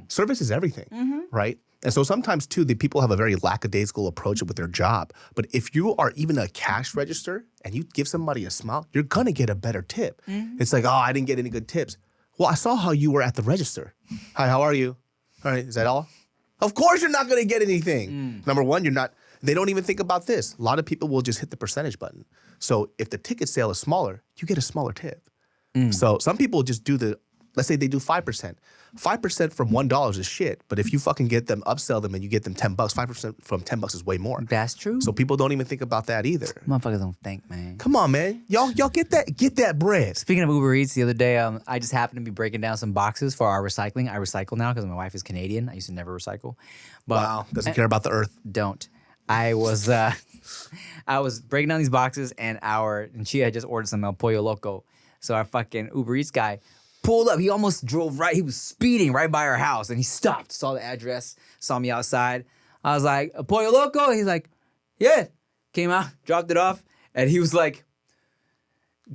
Service is everything, right? And so sometimes too, the people have a very lackadaisical approach with their job. But if you are even a cash register and you give somebody a smile, you're gonna get a better tip. It's like, oh, I didn't get any good tips. Well, I saw how you were at the register. Hi, how are you? All right, is that all? Of course you're not gonna get anything. Number one, they don't even think about this. A lot of people will just hit the percentage button. So if the ticket sale is smaller, you get a smaller tip. So some people just do let's say they do 5%. 5% from $1 is shit. But if you fucking get them, upsell them, and you get them $10, 5% from $10 is way more. That's true. So people don't even think about that either. Motherfuckers don't think, man. Come on, man. Y'all get that bread. Speaking of Uber Eats, the other day, I just happened to be breaking down some boxes for our recycling. I recycle now because my wife is Canadian. I used to never recycle. But Wow. Doesn't care about the earth. don't. I was breaking down these boxes and she had just ordered some El Pollo Loco. So our fucking Uber Eats guy pulled up. He almost drove right. He was speeding right by our house and he stopped, saw the address, saw me outside. I was like, El Pollo Loco? He's like, yeah. Came out, dropped it off. And he was like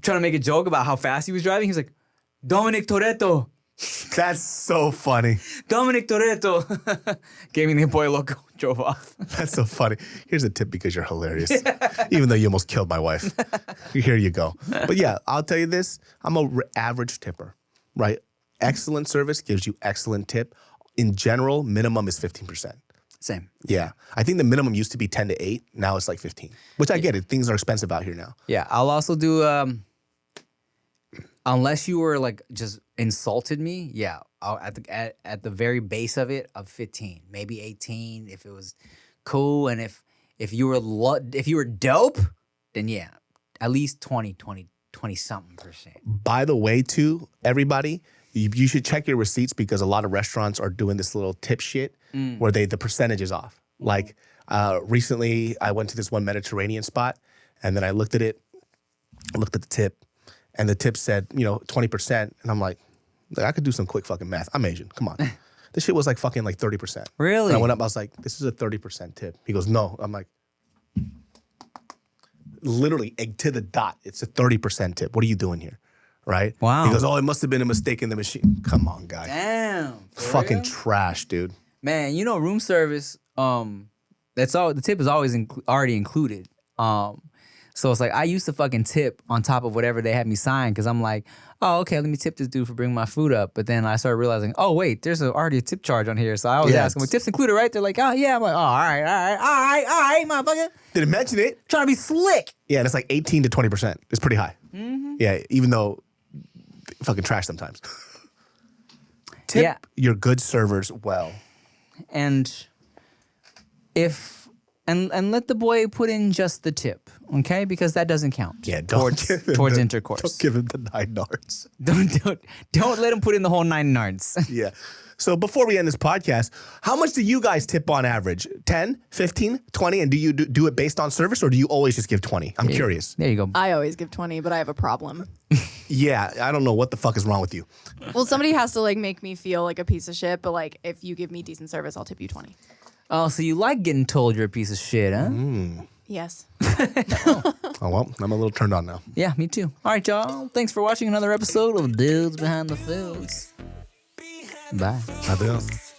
trying to make a joke about how fast he was driving. He was like, Dominic Toretto. That's so funny. Dominic Toretto. Gave me the Pollo Loco, drove off. That's so funny. Here's a tip because you're hilarious. Even though you almost killed my wife. Here you go. But yeah, I'll tell you this. I'm a average tipper, right? Excellent service gives you excellent tip. In general, minimum is 15%. Same. Yeah. I think the minimum used to be 10 to 8. Now it's like 15. Which I get it. Things are expensive out here now. Yeah, I'll also do, unless you were like just insulted me, yeah, I'll, at the very base of it, of 15, maybe 18 if it was cool, and if you were dope, then yeah, at least 20 something percent. By the way, too, everybody, you should check your receipts because a lot of restaurants are doing this little tip shit where the percentage is off. Like recently, I went to this one Mediterranean spot, and then I looked at the tip, and the tip said, 20%, and I'm like, I could do some quick fucking math. I'm Asian. Come on. This shit was like fucking like 30%. Really? And I went up, I was like, this is a 30% tip. He goes, no. I'm like, literally to the dot, it's a 30% tip. What are you doing here? Right? Wow. He goes, oh, it must have been a mistake in the machine. Come on, guy. Damn. Fucking trash, dude. Man, room service, that's all, the tip is always already included. So it's like, I used to fucking tip on top of whatever they had me sign because I'm like, oh, okay, let me tip this dude for bringing my food up. But then I started realizing, oh, wait, there's already a tip charge on here. So I was asking, well, tips included, right? They're like, oh, yeah. I'm like, oh, all right, motherfucker. Didn't mention it. Trying to be slick. Yeah, and it's like 18 to 20%. It's pretty high. Yeah, even though fucking trash sometimes. Tip your good servers well. And and let the boy put in just the tip, okay? Because that doesn't count. Yeah, towards intercourse. Don't give him the 9 nards. Don't let him put in the whole 9 nards. Yeah. So before we end this podcast, how much do you guys tip on average? 10, 15, 20? And do you do it based on service or do you always just give 20? I'm curious. There you go. I always give 20, but I have a problem. Yeah, I don't know what the fuck is wrong with you. Well, somebody has to like make me feel like a piece of shit, but like if you give me decent service, I'll tip you 20. Oh, so you like getting told you're a piece of shit, huh? Yes. Oh, well, I'm a little turned on now. Yeah, me too. All right, y'all. Thanks for watching another episode of Dudes Behind the Foods. Bye. Adios.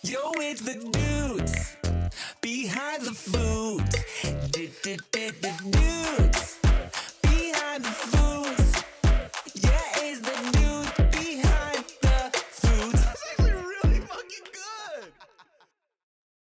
Yo, it's the dudes behind the food.